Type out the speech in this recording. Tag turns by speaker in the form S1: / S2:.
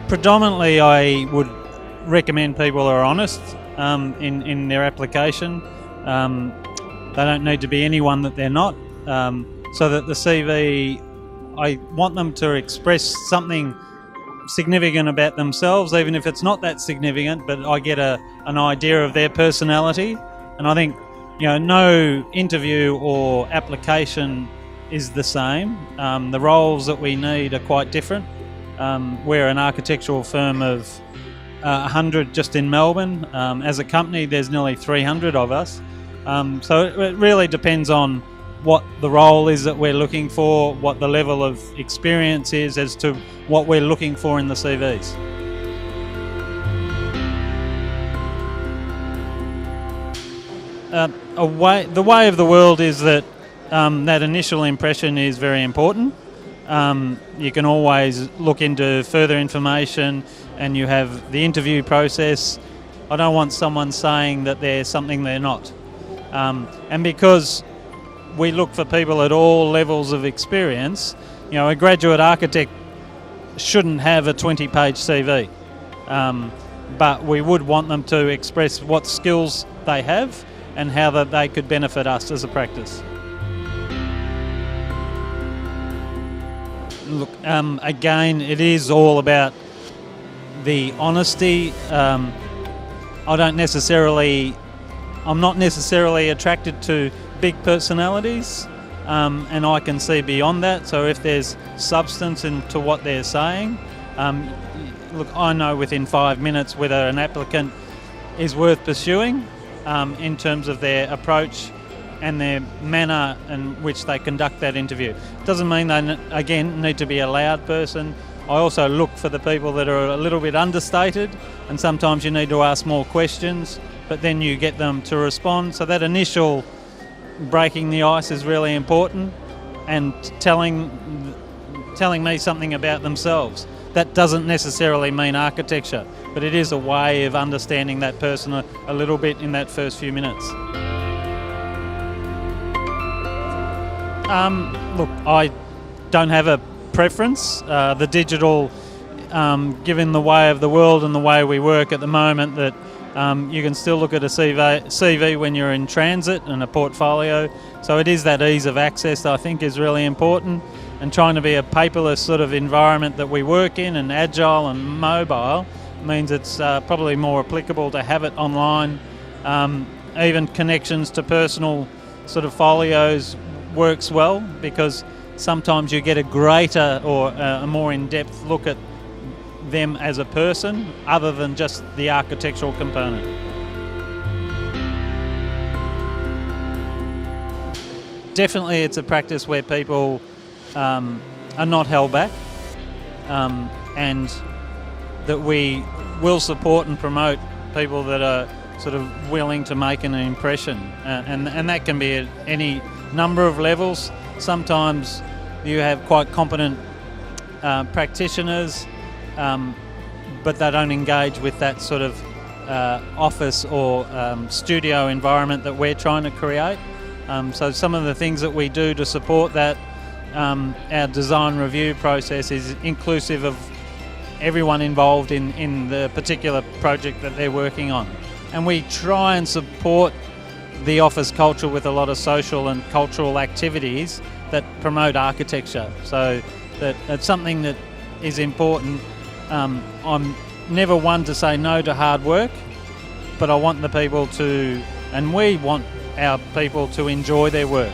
S1: Predominantly, I would recommend people are honest in their application. They don't need to be anyone that they're not. So that the CV, I want them to express something significant about themselves, even if it's not that significant, but I get an idea of their personality. And I think, no interview or application is the same. The roles that we need are quite different. We're an architectural firm of 100 just in Melbourne. As a company, there's nearly 300 of us. So it really depends on what the role is that we're looking for, what the level of experience is as to what we're looking for in the CVs. The way of the world is that that initial impression is very important. You can always look into further information, and you have the interview process. I don't want someone saying that they're something they're not. And because we look for people at all levels of experience, a graduate architect shouldn't have a 20-page CV. But we would want them to express what skills they have and how that they could benefit us as a practice. Look, again, it is all about the honesty. I'm not necessarily attracted to big personalities, and I can see beyond that. So if there's substance into what they're saying, look, I know within 5 minutes whether an applicant is worth pursuing in terms of their approach and their manner in which they conduct that interview. Doesn't mean they, again, need to be a loud person. I also look for the people that are a little bit understated, and sometimes you need to ask more questions, but then you get them to respond. So that initial breaking the ice is really important, and telling me something about themselves. That doesn't necessarily mean architecture, but it is a way of understanding that person a little bit in that first few minutes. Look, I don't have a preference. The digital, given the way of the world and the way we work at the moment, that you can still look at a CV when you're in transit and a portfolio. So it is that ease of access that I think is really important, and trying to be a paperless sort of environment that we work in, and agile and mobile, means it's probably more applicable to have it online. Even connections to personal sort of folios works well, because sometimes you get a greater or a more in-depth look at them as a person other than just the architectural component. Definitely it's a practice where people are not held back, and that we will support and promote people that are sort of willing to make an impression, and that can be at any number of levels. Sometimes you have quite competent practitioners, but they don't engage with that sort of office or studio environment that we're trying to create. So some of the things that we do to support that, our design review process is inclusive of everyone involved in the particular project that they're working on. And we try and support the office culture with a lot of social and cultural activities that promote architecture. So that's something that is important. I'm never one to say no to hard work, but I want the people to, and we want our people to enjoy their work.